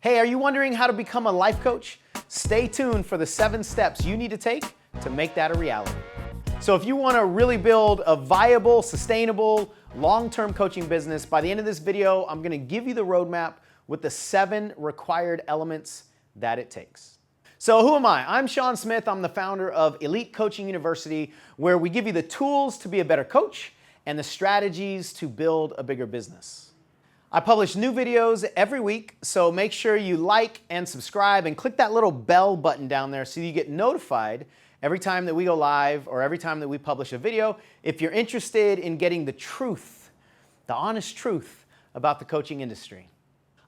Hey, are you wondering how to become a life coach? Stay tuned for the 7 steps you need to take to make that a reality. So if you want to really build a viable, sustainable, long-term coaching business, by the end of this video, I'm going to give you the roadmap with the 7 required elements that it takes. So who am I? I'm Sean Smith. I'm the founder of Elite Coaching University, where we give you the tools to be a better coach and the strategies to build a bigger business. I publish new videos every week, so make sure you like and subscribe and click that little bell button down there so you get notified every time that we go live or every time that we publish a video if you're interested in getting the truth, the honest truth about the coaching industry.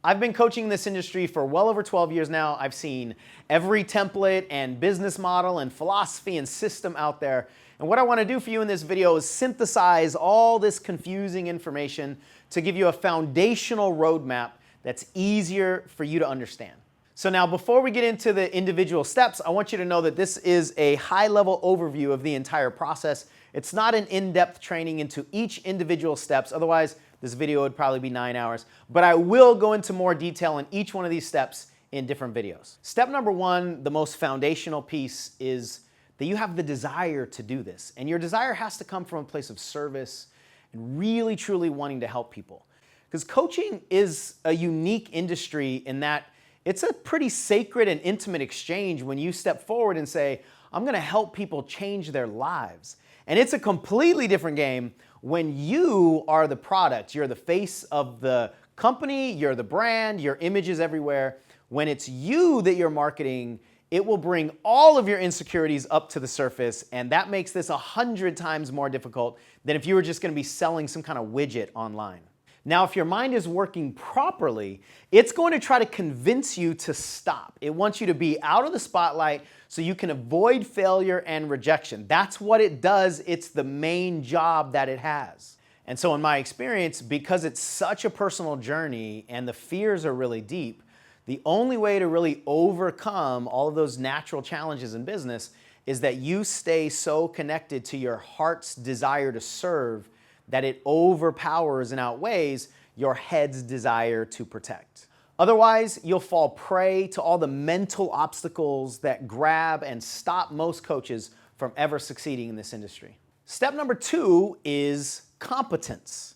I've been coaching this industry for well over 12 years now. I've seen every template and business model and philosophy and system out there. And what I want to do for you in this video is synthesize all this confusing information to give you a foundational roadmap that's easier for you to understand. So now, before we get into the individual steps, I want you to know that this is a high-level overview of the entire process. It's not an in-depth training into each individual steps. Otherwise, this video would probably be 9 hours. But I will go into more detail in each one of these steps in different videos. Step number 1, the most foundational piece, is that you have the desire to do this. And your desire has to come from a place of service and really, truly wanting to help people. Because coaching is a unique industry in that it's a pretty sacred and intimate exchange when you step forward and say, I'm going to help people change their lives. And it's a completely different game when you are the product. You're the face of the company, you're the brand, your image is everywhere. When it's you that you're marketing, it will bring all of your insecurities up to the surface, and that makes this 100 times more difficult than if you were just going to be selling some kind of widget online. Now, if your mind is working properly, it's going to try to convince you to stop. It wants you to be out of the spotlight so you can avoid failure and rejection. That's what it does. It's the main job that it has. And so in my experience, because it's such a personal journey and the fears are really deep, the only way to really overcome all of those natural challenges in business is that you stay so connected to your heart's desire to serve that it overpowers and outweighs your head's desire to protect. Otherwise, you'll fall prey to all the mental obstacles that grab and stop most coaches from ever succeeding in this industry. Step number 2 is competence.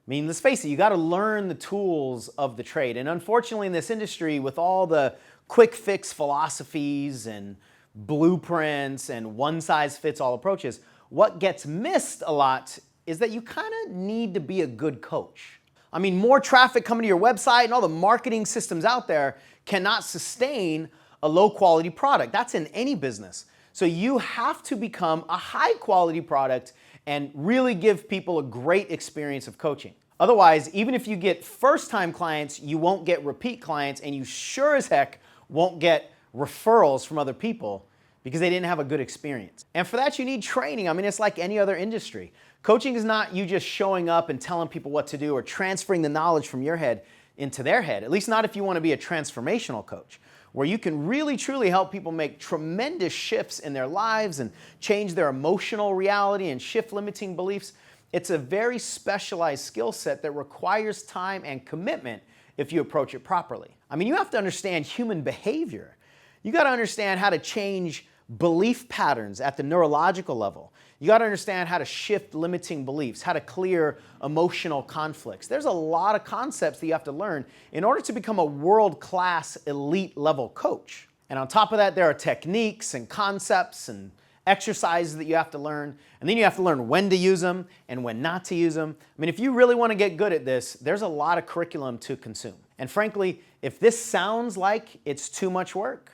I mean, let's face it, you got to learn the tools of the trade. And unfortunately in this industry, with all the quick fix philosophies and blueprints and one-size-fits-all approaches, what gets missed a lot is that you kind of need to be a good coach. I mean, more traffic coming to your website and all the marketing systems out there cannot sustain a low-quality product. That's in any business. So you have to become a high-quality product and really give people a great experience of coaching. Otherwise, even if you get first-time clients, you won't get repeat clients, and you sure as heck won't get referrals from other people because they didn't have a good experience. And for that, you need training. I mean, it's like any other industry. Coaching is not you just showing up and telling people what to do or transferring the knowledge from your head into their head, at least not if you want to be a transformational coach, where you can really truly help people make tremendous shifts in their lives and change their emotional reality and shift limiting beliefs. It's a very specialized skill set that requires time and commitment if you approach it properly. I mean, you have to understand human behavior. You got to understand how to change belief patterns at the neurological level. You got to understand how to shift limiting beliefs, how to clear emotional conflicts. There's a lot of concepts that you have to learn in order to become a world-class, elite-level coach. And on top of that, there are techniques and concepts and exercises that you have to learn. And then you have to learn when to use them and when not to use them. I mean, if you really want to get good at this, there's a lot of curriculum to consume. And frankly, if this sounds like it's too much work,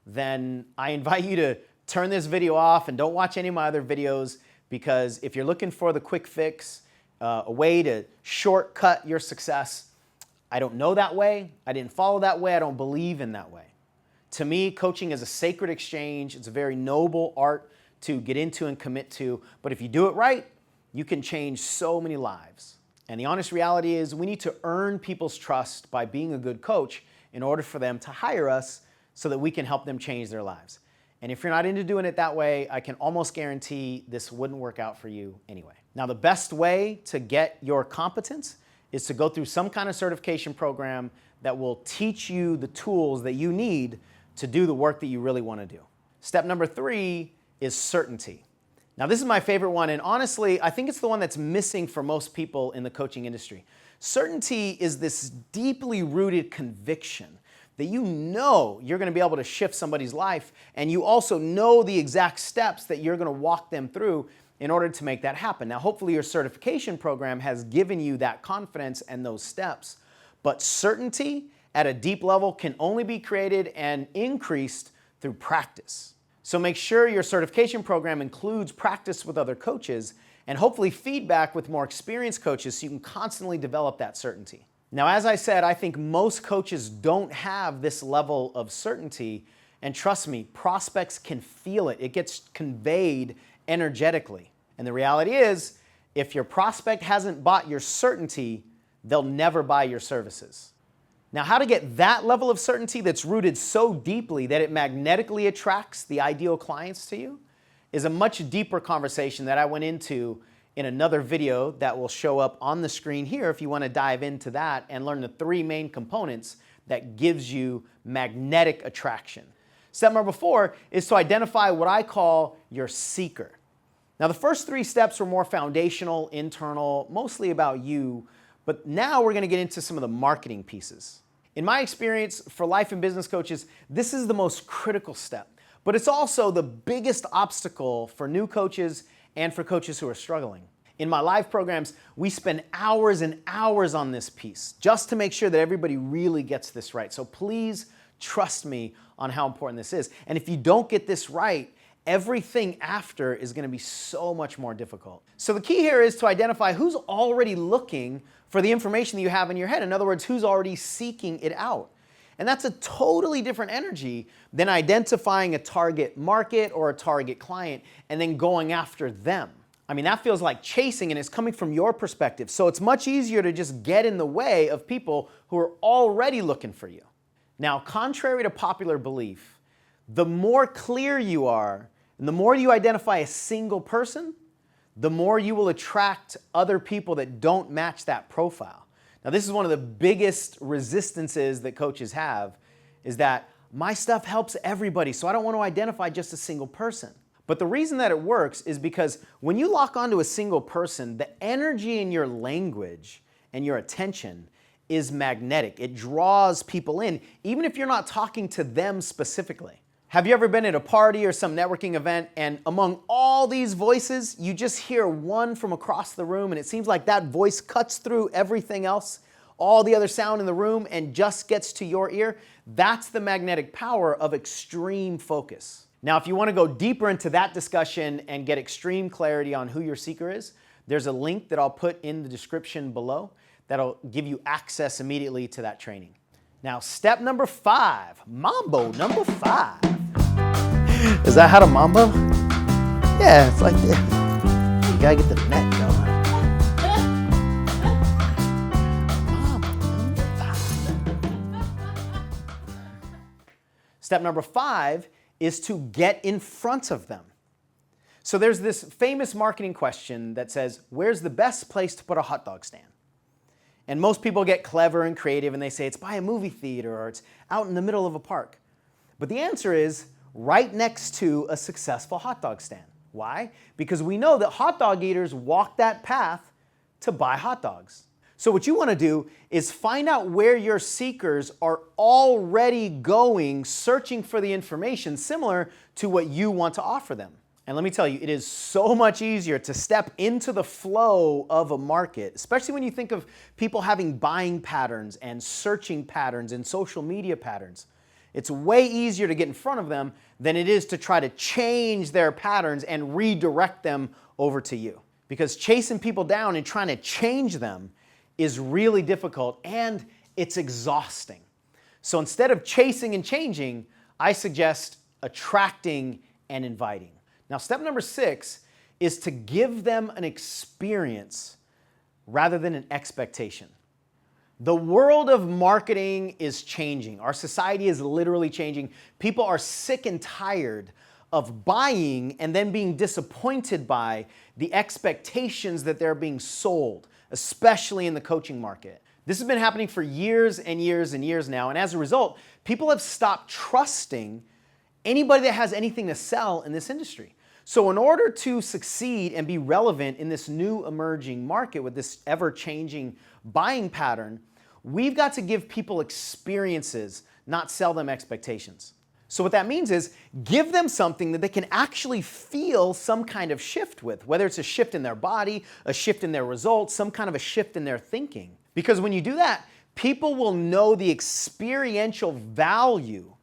then I invite you to turn this video off and don't watch any of my other videos, because if you're looking for the quick fix, a way to shortcut your success, I don't know that way. I didn't follow that way. I don't believe in that way. To me, coaching is a sacred exchange. It's a very noble art to get into and commit to. But if you do it right, you can change so many lives. And the honest reality is we need to earn people's trust by being a good coach in order for them to hire us so that we can help them change their lives. And if you're not into doing it that way, I can almost guarantee this wouldn't work out for you anyway. Now, the best way to get your competence is to go through some kind of certification program that will teach you the tools that you need to do the work that you really want to do. Step number 3 is certainty. Now, this is my favorite one, and honestly, I think it's the one that's missing for most people in the coaching industry. Certainty is this deeply rooted conviction that you know you're going to be able to shift somebody's life, and you also know the exact steps that you're going to walk them through in order to make that happen. Now, hopefully your certification program has given you that confidence and those steps, but certainty at a deep level can only be created and increased through practice. So make sure your certification program includes practice with other coaches and hopefully feedback with more experienced coaches so you can constantly develop that certainty. Now, as I said, I think most coaches don't have this level of certainty, and trust me, prospects can feel it. It gets conveyed energetically. And the reality is, if your prospect hasn't bought your certainty, they'll never buy your services. Now, how to get that level of certainty that's rooted so deeply that it magnetically attracts the ideal clients to you is a much deeper conversation that I went into in another video that will show up on the screen here if you want to dive into that and learn the 3 main components that gives you magnetic attraction. Step number 4 is to identify what I call your seeker. Now, the first 3 steps were more foundational, internal, mostly about you, but now we're going to get into some of the marketing pieces. In my experience, for life and business coaches, this is the most critical step, but it's also the biggest obstacle for new coaches and for coaches who are struggling. In my live programs, we spend hours and hours on this piece just to make sure that everybody really gets this right. So please trust me on how important this is. And if you don't get this right, everything after is going to be so much more difficult. So the key here is to identify who's already looking for the information that you have in your head. In other words, who's already seeking it out. And that's a totally different energy than identifying a target market or a target client and then going after them. I mean, that feels like chasing, and it's coming from your perspective. So it's much easier to just get in the way of people who are already looking for you. Now, contrary to popular belief, the more clear you are and the more you identify a single person, the more you will attract other people that don't match that profile. Now, this is one of the biggest resistances that coaches have, is that my stuff helps everybody, so I don't want to identify just a single person. But the reason that it works is because when you lock onto a single person, the energy in your language and your attention is magnetic. It draws people in, even if you're not talking to them specifically. Have you ever been at a party or some networking event, and among all these voices, you just hear one from across the room, and it seems like that voice cuts through everything else, all the other sound in the room, and just gets to your ear? That's the magnetic power of extreme focus. Now, if you want to go deeper into that discussion and get extreme clarity on who your seeker is, there's a link that I'll put in the description below that'll give you access immediately to that training. Now, step number 5, mambo number 5. Is that how to mambo? Yeah, it's like this. You gotta get the net going. Step number 5 is to get in front of them. So there's this famous marketing question that says, where's the best place to put a hot dog stand? And most people get clever and creative and they say it's by a movie theater or it's out in the middle of a park. But the answer is right next to a successful hot dog stand. Why? Because we know that hot dog eaters walk that path to buy hot dogs. So what you want to do is find out where your seekers are already going, searching for the information similar to what you want to offer them. And let me tell you, it is so much easier to step into the flow of a market, especially when you think of people having buying patterns and searching patterns and social media patterns. It's way easier to get in front of them than it is to try to change their patterns and redirect them over to you. Because chasing people down and trying to change them is really difficult and it's exhausting. So instead of chasing and changing, I suggest attracting and inviting. Now, step number 6 is to give them an experience rather than an expectation. The world of marketing is changing. Our society is literally changing. People are sick and tired of buying and then being disappointed by the expectations that they're being sold, especially in the coaching market. This has been happening for years and years and years now, and as a result, people have stopped trusting anybody that has anything to sell in this industry. So in order to succeed and be relevant in this new emerging market with this ever-changing buying pattern, we've got to give people experiences, not sell them expectations. So what that means is give them something that they can actually feel some kind of shift with, whether it's a shift in their body, a shift in their results, some kind of a shift in their thinking. Because when you do that, people will know the experiential value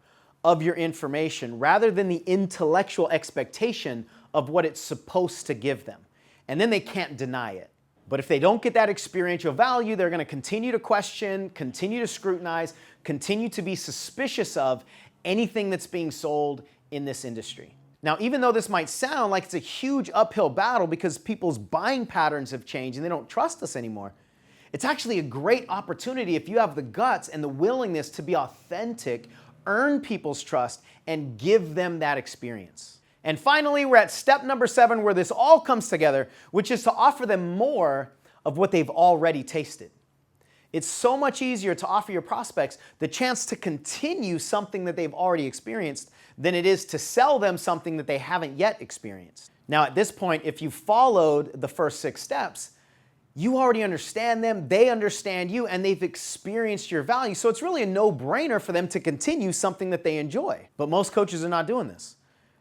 of your information rather than the intellectual expectation of what it's supposed to give them. And then they can't deny it. But if they don't get that experiential value, they're going to continue to question, continue to scrutinize, continue to be suspicious of anything that's being sold in this industry. Now, even though this might sound like it's a huge uphill battle because people's buying patterns have changed and they don't trust us anymore, it's actually a great opportunity if you have the guts and the willingness to be authentic, earn people's trust, and give them that experience. And finally, we're at step number 7 where this all comes together, which is to offer them more of what they've already tasted. It's so much easier to offer your prospects the chance to continue something that they've already experienced than it is to sell them something that they haven't yet experienced. Now, at this point, if you followed the first 6 steps, you already understand them, they understand you, and they've experienced your value. So it's really a no-brainer for them to continue something that they enjoy. But most coaches are not doing this.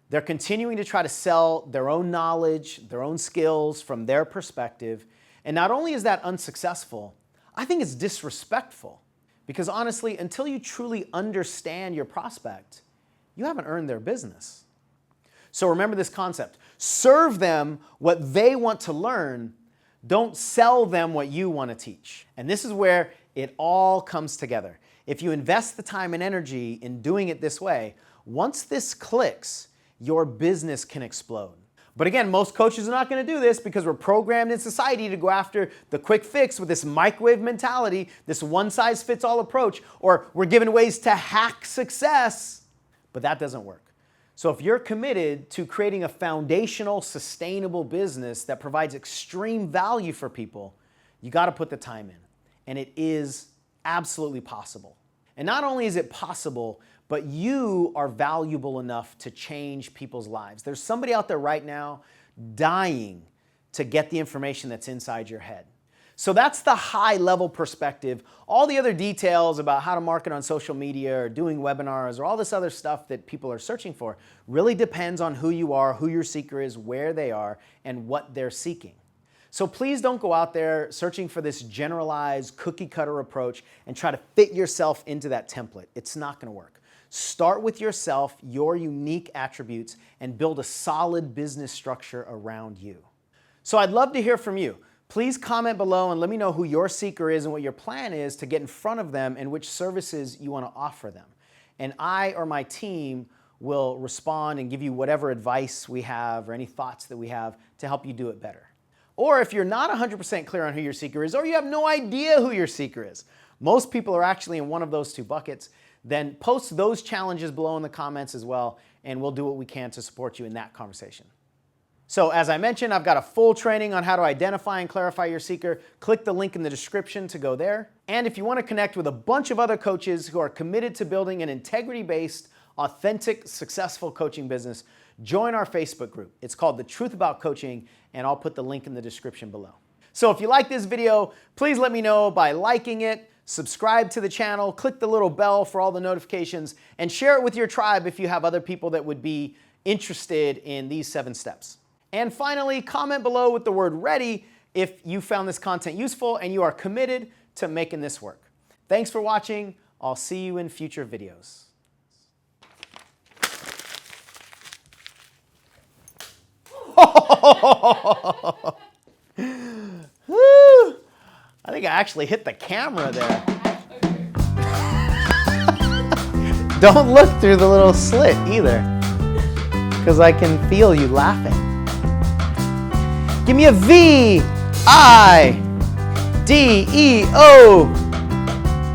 They're continuing to try to sell their own knowledge, their own skills from their perspective. And not only is that unsuccessful, I think it's disrespectful. Because honestly, until you truly understand your prospect, you haven't earned their business. So remember this concept. Serve them what they want to learn. Don't sell them what you want to teach. And this is where it all comes together. If you invest the time and energy in doing it this way, once this clicks, your business can explode. But again, most coaches are not going to do this because we're programmed in society to go after the quick fix with this microwave mentality, this one-size-fits-all approach, or we're given ways to hack success. But that doesn't work. So if you're committed to creating a foundational, sustainable business that provides extreme value for people, you got to put the time in. And it is absolutely possible. And not only is it possible, but you are valuable enough to change people's lives. There's somebody out there right now dying to get the information that's inside your head. So that's the high-level perspective. All the other details about how to market on social media or doing webinars or all this other stuff that people are searching for really depends on who you are, who your seeker is, where they are, and what they're seeking. So please don't go out there searching for this generalized cookie-cutter approach and try to fit yourself into that template. It's not going to work. Start with yourself, your unique attributes, and build a solid business structure around you. So I'd love to hear from you. Please comment below and let me know who your seeker is and what your plan is to get in front of them and which services you want to offer them. And I or my team will respond and give you whatever advice we have or any thoughts that we have to help you do it better. Or if you're not 100% clear on who your seeker is, or you have no idea who your seeker is, most people are actually in one of those 2 buckets, then post those challenges below in the comments as well, and we'll do what we can to support you in that conversation. So as I mentioned, I've got a full training on how to identify and clarify your seeker. Click the link in the description to go there. And if you want to connect with a bunch of other coaches who are committed to building an integrity-based, authentic, successful coaching business, join our Facebook group. It's called The Truth About Coaching, and I'll put the link in the description below. So if you like this video, please let me know by liking it, subscribe to the channel, click the little bell for all the notifications, and share it with your tribe if you have other people that would be interested in these 7 steps. And finally, comment below with the word ready if you found this content useful and you are committed to making this work. Thanks for watching. I'll see you in future videos. Woo! I think I actually hit the camera there. Don't look through the little slit either, because I can feel you laughing. Give me a V-I-D-E-O.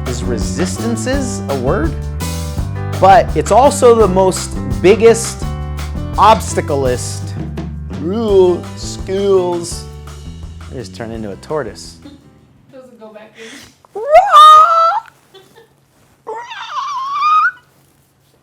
Is resistances a word? But it's also the most biggest obstacle-list. Rule, skills. I just turned into a tortoise. Doesn't go back in.